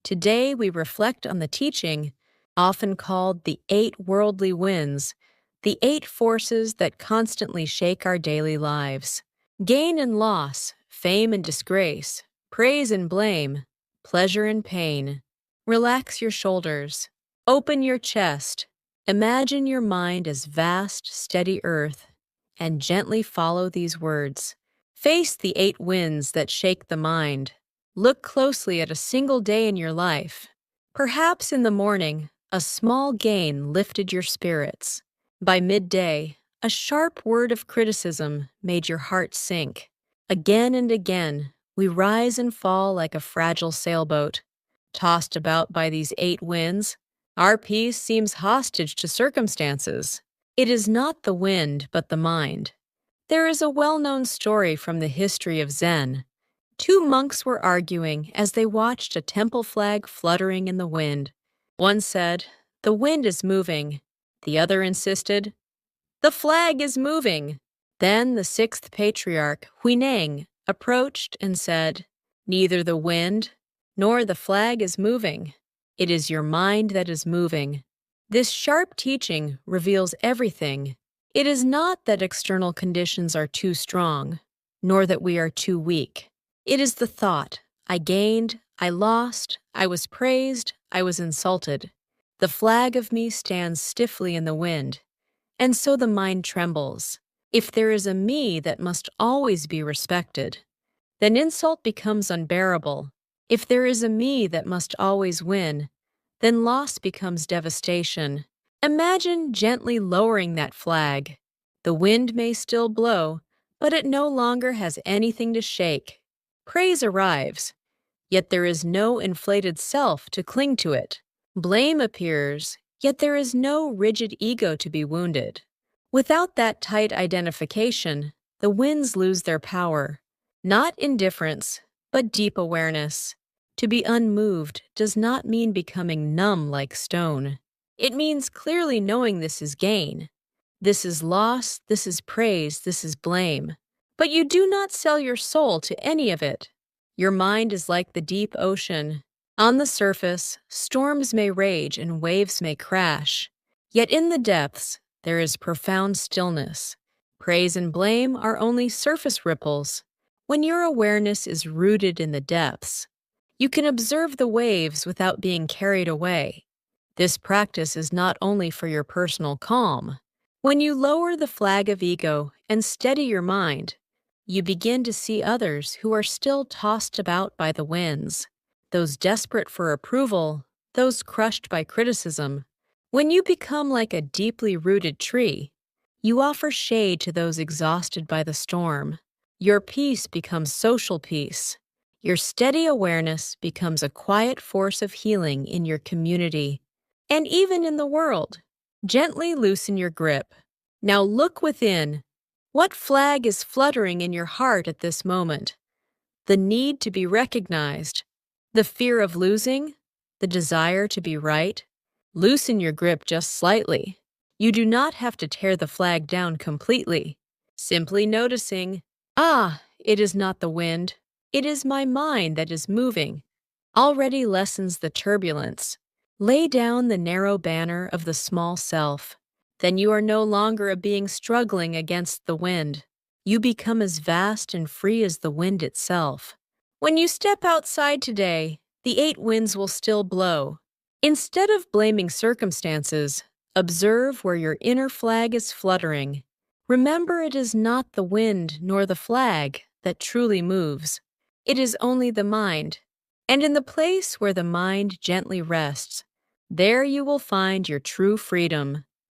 Today we reflect on the teaching, often called the 8 worldly winds, the 8 forces that constantly shake our daily lives. Gain and loss, fame and disgrace, praise and blame, pleasure and pain. Relax your shoulders, open your chest, imagine your mind as vast, steady earth, and gently follow these words. Face the 8 winds that shake the mind. Look closely at a single day in your life. Perhaps in the morning, a small gain lifted your spirits. By midday, a sharp word of criticism made your heart sink. Again and again, we rise and fall like a fragile sailboat. Tossed about by these 8 winds, our peace seems hostage to circumstances. It is not the wind, but the mind. There is a well-known story from the history of Zen. 2 monks were arguing as they watched a temple flag fluttering in the wind. One said, "The wind is moving." The other insisted, "The flag is moving." Then the 6th patriarch, Huineng, approached and said, "Neither the wind nor the flag is moving. It is your mind that is moving." This sharp teaching reveals everything. It is not that external conditions are too strong, nor that we are too weak. It is the thought, I gained, I lost, I was praised, I was insulted. The flag of me stands stiffly in the wind, and so the mind trembles. If there is a me that must always be respected, then insult becomes unbearable. If there is a me that must always win, then loss becomes devastation. Imagine gently lowering that flag. The wind may still blow, but it no longer has anything to shake. Praise arrives, yet there is no inflated self to cling to it. Blame appears, yet there is no rigid ego to be wounded. Without that tight identification, the winds lose their power. Not indifference, but deep awareness. To be unmoved does not mean becoming numb like stone. It means clearly knowing this is gain. This is loss, this is praise, this is blame. But you do not sell your soul to any of it. Your mind is like the deep ocean. On the surface, storms may rage and waves may crash. Yet in the depths, there is profound stillness. Praise and blame are only surface ripples. When your awareness is rooted in the depths, you can observe the waves without being carried away. This practice is not only for your personal calm. When you lower the flag of ego and steady your mind, you begin to see others who are still tossed about by the winds, those desperate for approval, those crushed by criticism. When you become like a deeply rooted tree, you offer shade to those exhausted by the storm. Your peace becomes social peace. Your steady awareness becomes a quiet force of healing in your community and even in the world. Gently loosen your grip. Now look within. What flag is fluttering in your heart at this moment? The need to be recognized, the fear of losing, the desire to be right? Loosen your grip just slightly. You do not have to tear the flag down completely. Simply noticing, it is not the wind. It is my mind that is moving, already lessens the turbulence. Lay down the narrow banner of the small self. Then you are no longer a being struggling against the wind. You become as vast and free as the wind itself. When you step outside today, the 8 winds will still blow. Instead of blaming circumstances, observe where your inner flag is fluttering. Remember, it is not the wind nor the flag that truly moves. It is only the mind. And in the place where the mind gently rests, there you will find your true freedom.